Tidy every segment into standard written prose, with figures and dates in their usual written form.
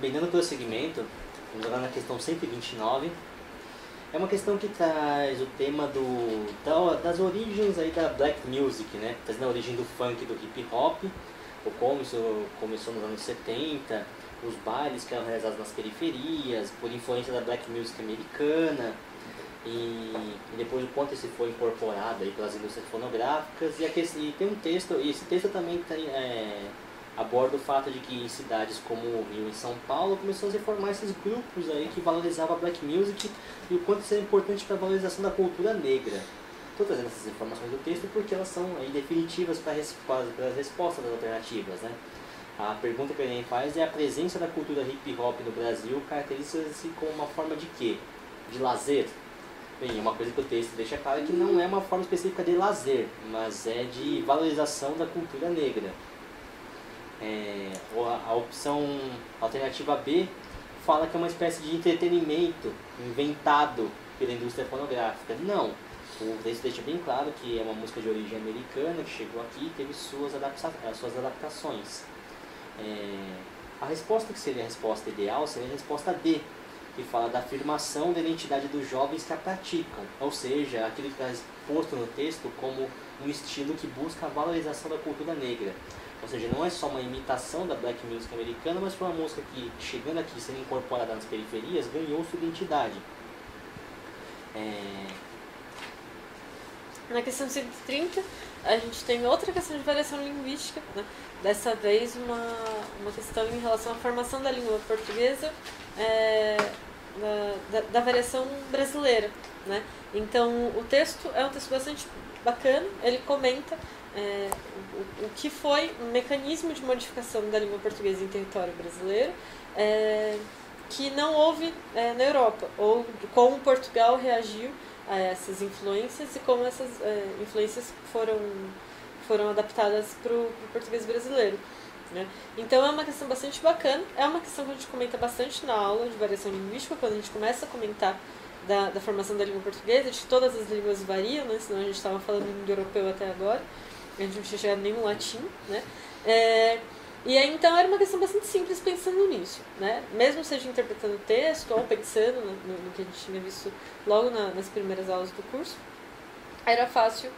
Bem, dando prosseguimento, vamos agora na questão 129. É uma questão que traz o tema das origens aí da black music, né? Trazendo a origem do funk, do hip hop, ou como isso começou nos anos 70, os bailes que eram realizados nas periferias, por influência da black music americana, e depois o quanto isso foi incorporado aí pelas indústrias fonográficas. E tem um texto, e esse texto também tem, aborda o fato de que em cidades como o Rio e São Paulo começou a se formar esses grupos aí que valorizavam a black music e o quanto isso é importante para a valorização da cultura negra. Estou trazendo essas informações do texto porque elas são aí definitivas para as respostas das alternativas, né? A pergunta que a gente faz é: a presença da cultura hip hop no Brasil caracteriza-se como uma forma de quê? De lazer? Bem, uma coisa que o texto deixa claro é que não é uma forma específica de lazer, mas é de valorização da cultura negra. A opção alternativa B fala que é uma espécie de entretenimento inventado pela indústria fonográfica. Não, o texto deixa bem claro que é uma música de origem americana que chegou aqui e teve suas adaptações. A resposta que seria a resposta ideal seria a resposta D, que fala da afirmação da identidade dos jovens que a praticam, ou seja, aquilo que está exposto no texto como um estilo que busca a valorização da cultura negra. Ou seja, não é só uma imitação da black music americana, mas foi uma música que, chegando aqui, sendo incorporada nas periferias, ganhou sua identidade. Na questão 130, a gente tem outra questão de variação linguística, né? Dessa vez uma questão em relação à formação da língua portuguesa, da variação brasileira, né? Então, o texto é um texto bastante bacana, ele comenta o que foi um mecanismo de modificação da língua portuguesa em território brasileiro, que não houve na Europa, ou como Portugal reagiu a essas influências e como essas influências foram adaptadas para o português brasileiro, né? Então é uma questão bastante bacana, é uma questão que a gente comenta bastante na aula de variação linguística, quando a gente começa a comentar da formação da língua portuguesa, de que todas as línguas variam, né? Senão a gente estava falando indo-europeu até agora, a gente não tinha chegado nem no latim, né? E aí, então, era uma questão bastante simples pensando nisso, né? Mesmo seja interpretando o texto ou pensando no que a gente tinha visto logo nas primeiras aulas do curso, era fácil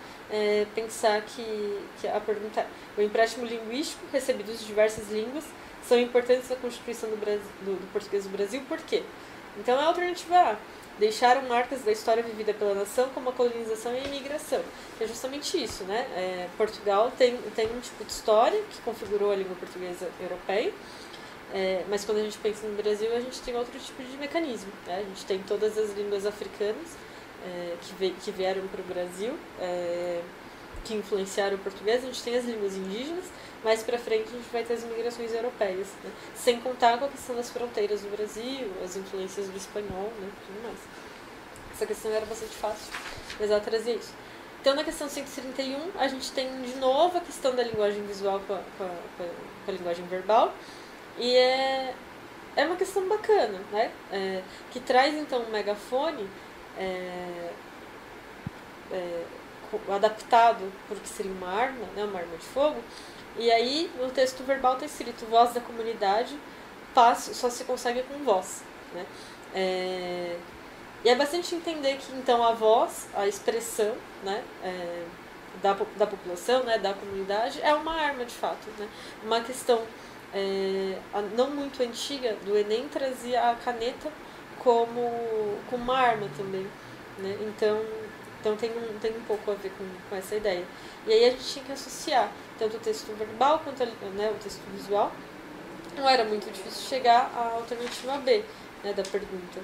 pensar que a pergunta é: o empréstimo linguístico recebido de diversas línguas são importantes na constituição do português do Brasil, por quê? Então, a alternativa A: deixaram marcas da história vivida pela nação como a colonização e a imigração. É justamente isso, né? Portugal tem um tipo de história que configurou a língua portuguesa europeia, mas quando a gente pensa no Brasil, a gente tem outro tipo de mecanismo, né? A gente tem todas as línguas africanas que vieram para o Brasil, que influenciaram o português, a gente tem as línguas indígenas, mais para frente a gente vai ter as migrações europeias, né? Sem contar com a questão das fronteiras do Brasil, as influências do espanhol, né? Tudo mais. Essa questão era bastante fácil, mas ela trazia isso. Então, na questão 131, a gente tem de novo a questão da linguagem visual com a linguagem verbal, e é uma questão bacana, né? Que traz então um megafone adaptado por que seria uma arma, né? Uma arma de fogo. E aí, no texto verbal está escrito: voz da comunidade, paz só se consegue com voz, né? E é bastante entender que, então, a voz, a expressão, né, da população, né, da comunidade, é uma arma, de fato, né? Uma questão não muito antiga do Enem trazia a caneta como uma arma também, né? Então tem um pouco a ver com essa ideia. E aí a gente tinha que associar tanto o texto verbal quanto o texto visual. Não era muito difícil chegar à alternativa B, né, da pergunta,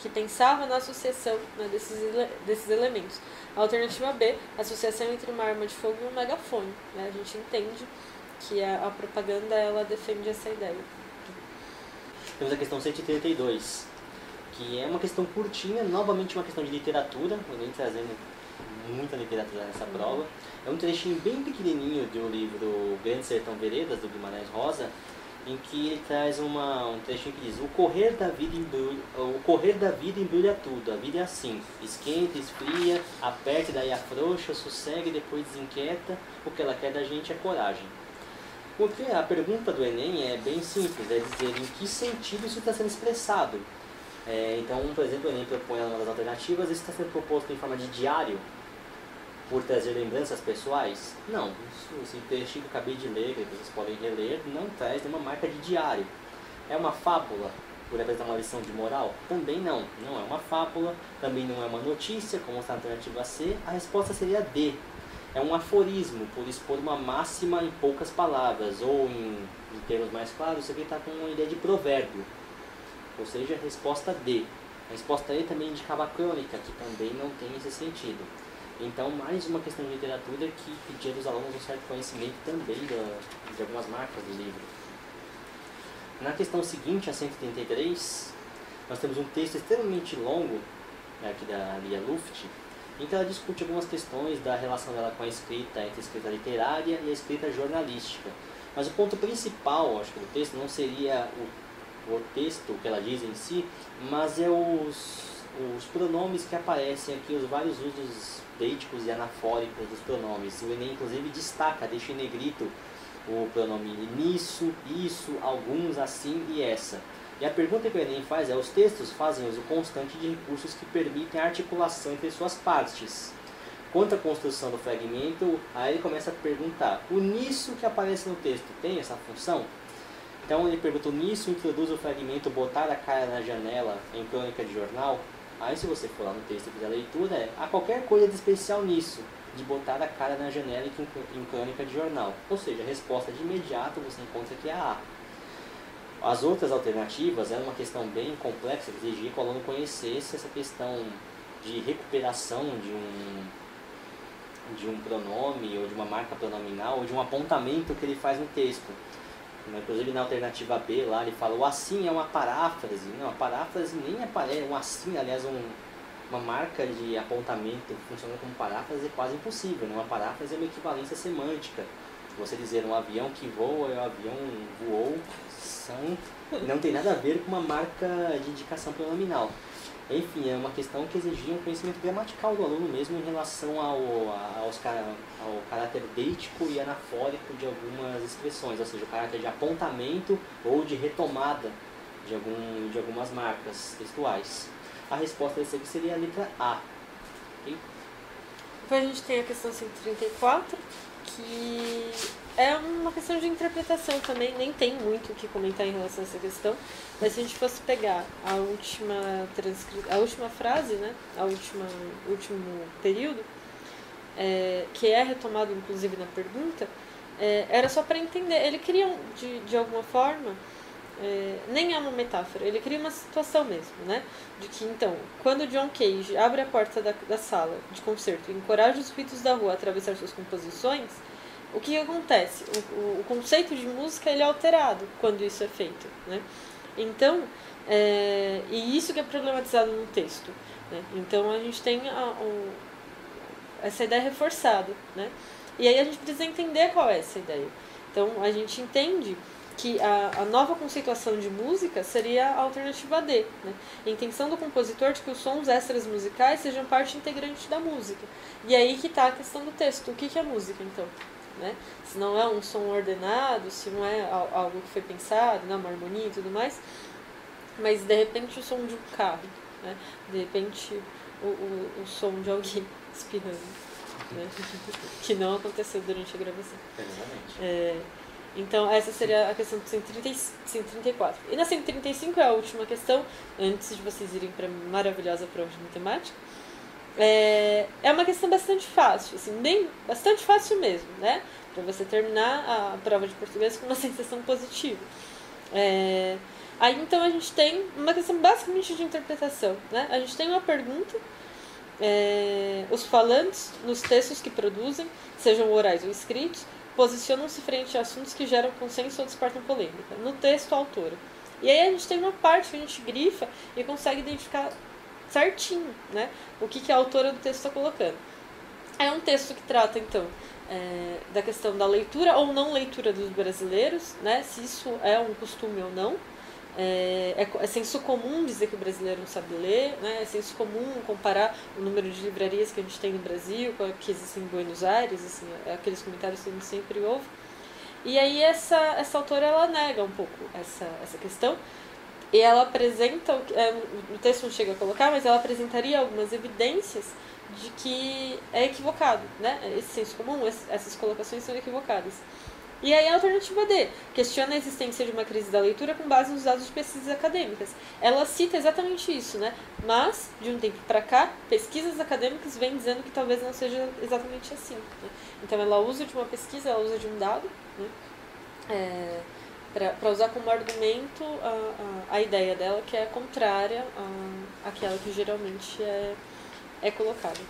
que pensava na associação, né, desses elementos. A alternativa B, associação entre uma arma de fogo e um megafone, né? A gente entende que a propaganda ela defende essa ideia. Temos a questão 132, que é uma questão curtinha, novamente uma questão de literatura, eu nem trazendo muita literatura nessa prova. É um trechinho bem pequenininho do livro Grande Sertão Veredas, do Guimarães Rosa, em que ele traz um trechinho que diz: o correr da vida embrulha tudo, a vida é assim, esquenta, esfria, aperta e daí afrouxa, sossega e depois desinquieta, o que ela quer da gente é coragem. Porque a pergunta do Enem é bem simples, é dizer em que sentido isso está sendo expressado. Então, por exemplo, o Enem propõe uma das alternativas, isso está sendo proposto em forma de diário, por trazer lembranças pessoais? Não, esse texto que eu acabei de ler, que vocês podem reler, não traz nenhuma marca de diário. É uma fábula, por apresentar uma lição de moral? Também não, não é uma fábula, também não é uma notícia, como está na alternativa C, a resposta seria D. É um aforismo, por expor uma máxima em poucas palavras, ou em termos mais claros, isso aqui está com uma ideia de provérbio, ou seja, a resposta D. A resposta E também indicava a crônica, que também não tem esse sentido. Então, mais uma questão de literatura que pedia dos alunos um certo conhecimento também de algumas marcas do livro. Na questão seguinte, a 133, nós temos um texto extremamente longo, aqui da Lia Luft, em que ela discute algumas questões da relação dela com a escrita, entre a escrita literária e a escrita jornalística. Mas o ponto principal, acho que, do texto não seria o texto que ela diz em si, mas é os pronomes que aparecem aqui, os vários usos deíticos e anafóricos dos pronomes. O Enem, inclusive, destaca, deixa em negrito o pronome nisso, isso, alguns, assim e essa. E a pergunta que o Enem faz é: os textos fazem uso constante de recursos que permitem a articulação entre suas partes. Quanto à construção do fragmento, aí ele começa a perguntar: o nisso que aparece no texto tem essa função? Então ele pergunta: o nisso introduz o fragmento botar a cara na janela em crônica de jornal? Aí se você for lá no texto e fizer a leitura, há qualquer coisa de especial nisso, de botar a cara na janela em crônica de jornal. Ou seja, a resposta de imediato você encontra que é a A. As outras alternativas eram uma questão bem complexa, que exigia que o aluno conhecesse essa questão de recuperação de um pronome, ou de uma marca pronominal, ou de um apontamento que ele faz no texto. Inclusive na alternativa B, lá ele fala: o assim é uma paráfrase. Não, a paráfrase nem aparece. Um assim, aliás, uma marca de apontamento funcionando como paráfrase é quase impossível. Uma paráfrase é uma equivalência semântica. Você dizer um avião que voa e o avião voou não tem nada a ver com uma marca de indicação pronominal. Enfim, é uma questão que exigia um conhecimento gramatical do aluno mesmo em relação ao caráter deítico e anafórico de algumas expressões, ou seja, o caráter de apontamento ou de retomada de algumas marcas textuais. A resposta desse aqui seria a letra A. Okay? Depois a gente tem a questão 134, que é uma questão de interpretação também, nem tem muito o que comentar em relação a essa questão, mas se a gente fosse pegar a última frase, né, último período, que é retomado inclusive na pergunta, era só para entender, ele queria de alguma forma, nem é uma metáfora, ele cria uma situação mesmo, né? De que, então, quando John Cage abre a porta da sala de concerto e encoraja os ritos da rua a atravessar suas composições, o que acontece? O conceito de música ele é alterado quando isso é feito, né? Então, e isso que é problematizado no texto, né? Então a gente tem essa ideia reforçada, né? E aí a gente precisa entender qual é essa ideia. Então a gente entende que a nova conceituação de música seria a alternativa D, né? A intenção do compositor de que os sons extras musicais sejam parte integrante da música. E aí que está a questão do texto. O que é música, então? Né? Se não é um som ordenado, se não é algo que foi pensado, né? Uma harmonia e tudo mais, mas de repente o som de um carro, né? De repente o som de alguém espirrando, né? Que não aconteceu durante a gravação. Exatamente. Então, essa seria a questão de 134. E na 135 é a última questão, antes de vocês irem para a maravilhosa prova de matemática. É uma questão bastante fácil, assim, bastante fácil mesmo, né? Para você terminar a prova de português com uma sensação positiva. Aí, então, a gente tem uma questão basicamente de interpretação, né? A gente tem uma pergunta, os falantes, nos textos que produzem, sejam orais ou escritos, posicionam-se frente a assuntos que geram consenso ou despertam polêmica. No texto, a autora. E aí a gente tem uma parte que a gente grifa e consegue identificar certinho, né, o que a autora do texto está colocando. É um texto que trata, então, da questão da leitura ou não leitura dos brasileiros, né, se isso é um costume ou não. É senso comum dizer que o brasileiro não sabe ler, né? É senso comum comparar o número de livrarias que a gente tem no Brasil com o que existem em Buenos Aires, assim, aqueles comentários que a gente sempre ouve. E aí essa autora ela nega um pouco essa questão. E ela apresenta, o texto não chega a colocar, mas ela apresentaria algumas evidências de que é equivocado, né? Esse senso comum, essas colocações são equivocadas. E aí a alternativa D questiona a existência de uma crise da leitura com base nos dados de pesquisas acadêmicas. Ela cita exatamente isso, né? Mas, de um tempo para cá, pesquisas acadêmicas vêm dizendo que talvez não seja exatamente assim. Né? Então ela usa de uma pesquisa, ela usa de um dado, né? Para usar como argumento a ideia dela, que é contrária àquela que geralmente é colocada.